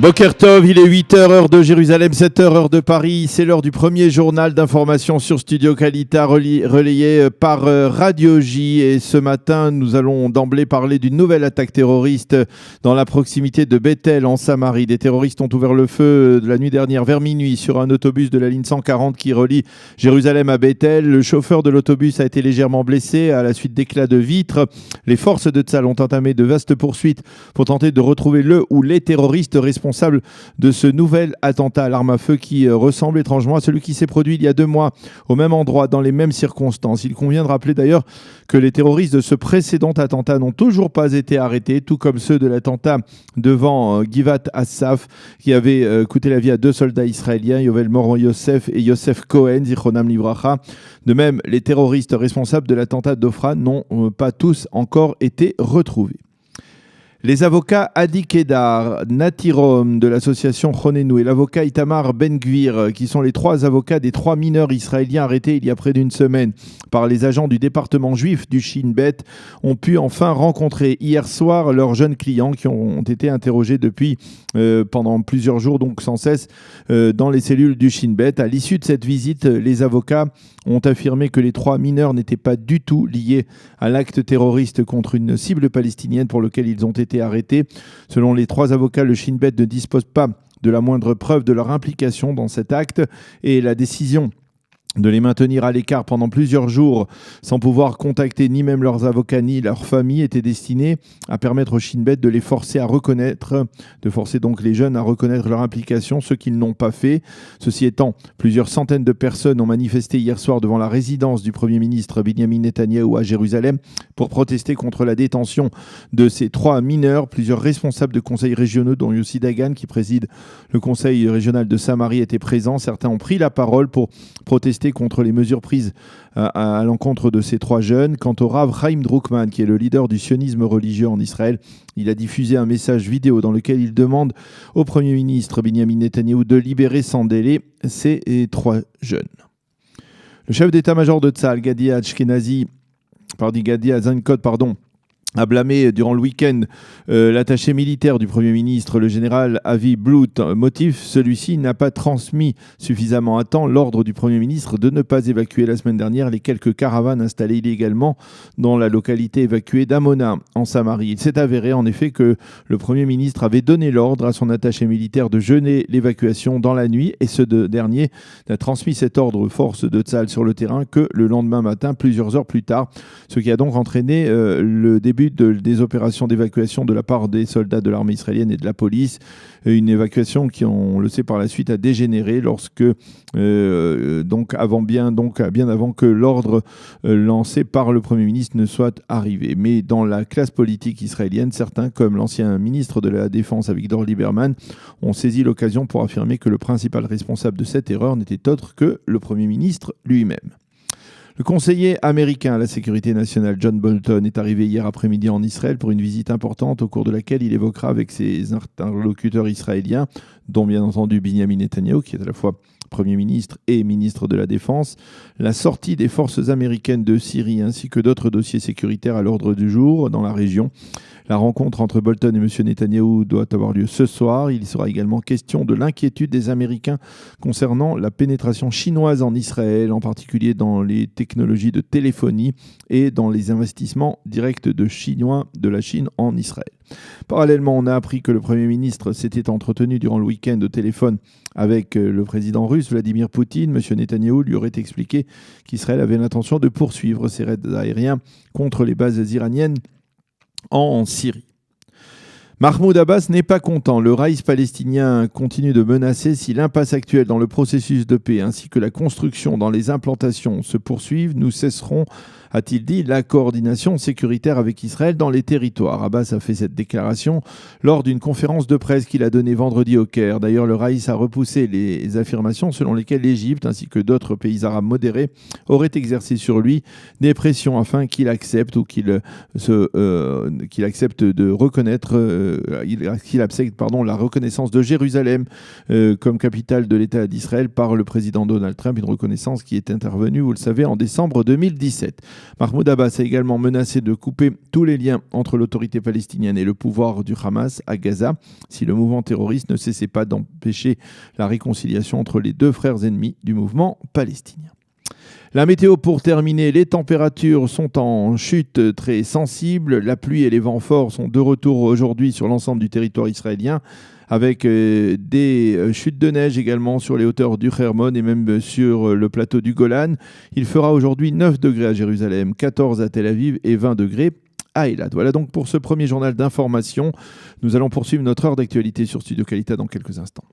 Boker Tov, il est 8h, heure de Jérusalem, 7h, heure de Paris. C'est l'heure du premier journal d'information sur Studio Kalita, relayé par Radio J. Et ce matin, nous allons d'emblée parler d'une nouvelle attaque terroriste dans la proximité de Bethel, en Samarie. Des terroristes ont ouvert le feu de la nuit dernière vers minuit sur un autobus de la ligne 140 qui relie Jérusalem à Bethel. Le chauffeur de l'autobus a été légèrement blessé à la suite d'éclats de vitres. Les forces de Tzal ont entamé de vastes poursuites pour tenter de retrouver le ou les terroristes responsables de ce nouvel attentat à l'arme à feu qui ressemble étrangement à celui qui s'est produit il y a 2 mois au même endroit, dans les mêmes circonstances. Il convient de rappeler d'ailleurs que les terroristes de ce précédent attentat n'ont toujours pas été arrêtés, tout comme ceux de l'attentat devant Givat Assaf qui avait coûté la vie à 2 soldats israéliens, Yovel Moron Yosef et Yosef Cohen, Zichronam Livracha. De même, les terroristes responsables de l'attentat d'Ofra n'ont pas tous encore été retrouvés. Les avocats Adi Kedar, Natirom de l'association Chonenu et l'avocat Itamar Ben-Gvir, qui sont les 3 avocats des 3 mineurs israéliens arrêtés il y a près d'une semaine par les agents du département juif du Shin Bet, ont pu enfin rencontrer hier soir leurs jeunes clients qui ont été interrogés depuis pendant plusieurs jours, donc sans cesse, dans les cellules du Shin Bet. À l'issue de cette visite, les avocats ont affirmé que les 3 mineurs n'étaient pas du tout liés à l'acte terroriste contre une cible palestinienne pour lequel ils ont été arrêtés. Selon les 3 avocats, le Shin Bet ne dispose pas de la moindre preuve de leur implication dans cet acte et la décision de les maintenir à l'écart pendant plusieurs jours sans pouvoir contacter ni même leurs avocats ni leurs familles était destinée à permettre au Shin Bet de les forcer à reconnaître, de forcer donc les jeunes à reconnaître leur implication, ce qu'ils n'ont pas fait. Ceci étant, plusieurs centaines de personnes ont manifesté hier soir devant la résidence du Premier ministre Benyamin Netanyahou à Jérusalem pour protester contre la détention de ces 3 mineurs. Plusieurs responsables de conseils régionaux, dont Yossi Dagan, qui préside le conseil régional de Samarie, étaient présents. Certains ont pris la parole pour protester contre les mesures prises à l'encontre de ces 3 jeunes. Quant au Rav Chaim Drukman, qui est le leader du sionisme religieux en Israël, il a diffusé un message vidéo dans lequel il demande au Premier ministre Benyamin Netanyahou de libérer sans délai ces 3 jeunes. Le chef d'état-major de Tzal, Gadi Eisenkot, a blâmé durant le week-end l'attaché militaire du Premier ministre, le général Avi Blut. Motif, celui-ci n'a pas transmis suffisamment à temps l'ordre du Premier ministre de ne pas évacuer la semaine dernière les quelques caravanes installées illégalement dans la localité évacuée d'Amona, en Samarie. Il s'est avéré en effet que le Premier ministre avait donné l'ordre à son attaché militaire de jeûner l'évacuation dans la nuit et ce dernier n'a transmis cet ordre aux forces de Tzal sur le terrain que le lendemain matin, plusieurs heures plus tard, ce qui a donc entraîné le début des opérations d'évacuation de la part des soldats de l'armée israélienne et de la police. Une évacuation qui, on le sait par la suite, a dégénéré lorsque, bien avant que l'ordre lancé par le Premier ministre ne soit arrivé. Mais dans la classe politique israélienne, certains, comme l'ancien ministre de la Défense Avigdor Lieberman, ont saisi l'occasion pour affirmer que le principal responsable de cette erreur n'était autre que le Premier ministre lui-même. Le conseiller américain à la sécurité nationale John Bolton est arrivé hier après-midi en Israël pour une visite importante au cours de laquelle il évoquera avec ses interlocuteurs israéliens, dont bien entendu Benyamin Netanyahou, qui est à la fois Premier ministre et ministre de la Défense, la sortie des forces américaines de Syrie ainsi que d'autres dossiers sécuritaires à l'ordre du jour dans la région. La rencontre entre Bolton et M. Netanyahou doit avoir lieu ce soir. Il sera également question de l'inquiétude des Américains concernant la pénétration chinoise en Israël, en particulier dans les technologies de téléphonie et dans les investissements directs de la Chine en Israël. Parallèlement, on a appris que le Premier ministre s'était entretenu durant le week-end au téléphone avec le président russe Vladimir Poutine. M. Netanyahou lui aurait expliqué qu'Israël avait l'intention de poursuivre ses raids aériens contre les bases iraniennes en Syrie. Mahmoud Abbas n'est pas content. Le Raïs palestinien continue de menacer si l'impasse actuelle dans le processus de paix ainsi que la construction dans les implantations se poursuivent, nous cesserons, a-t-il dit, la coordination sécuritaire avec Israël dans les territoires. Abbas a fait cette déclaration lors d'une conférence de presse qu'il a donnée vendredi au Caire. D'ailleurs, le Raïs a repoussé les affirmations selon lesquelles l'Égypte ainsi que d'autres pays arabes modérés auraient exercé sur lui des pressions afin qu'il accepte ou qu'il accepte de reconnaître la reconnaissance de Jérusalem comme capitale de l'État d'Israël par le président Donald Trump, une reconnaissance qui est intervenue, vous le savez, en décembre 2017. Mahmoud Abbas a également menacé de couper tous les liens entre l'autorité palestinienne et le pouvoir du Hamas à Gaza si le mouvement terroriste ne cessait pas d'empêcher la réconciliation entre les deux frères ennemis du mouvement palestinien. La météo pour terminer, les températures sont en chute très sensible. La pluie et les vents forts sont de retour aujourd'hui sur l'ensemble du territoire israélien, avec des chutes de neige également sur les hauteurs du Hermon et même sur le plateau du Golan. Il fera aujourd'hui 9 degrés à Jérusalem, 14 à Tel Aviv et 20 degrés à Eilat. Voilà donc pour ce premier journal d'information. Nous allons poursuivre notre heure d'actualité sur Studio Qualité dans quelques instants.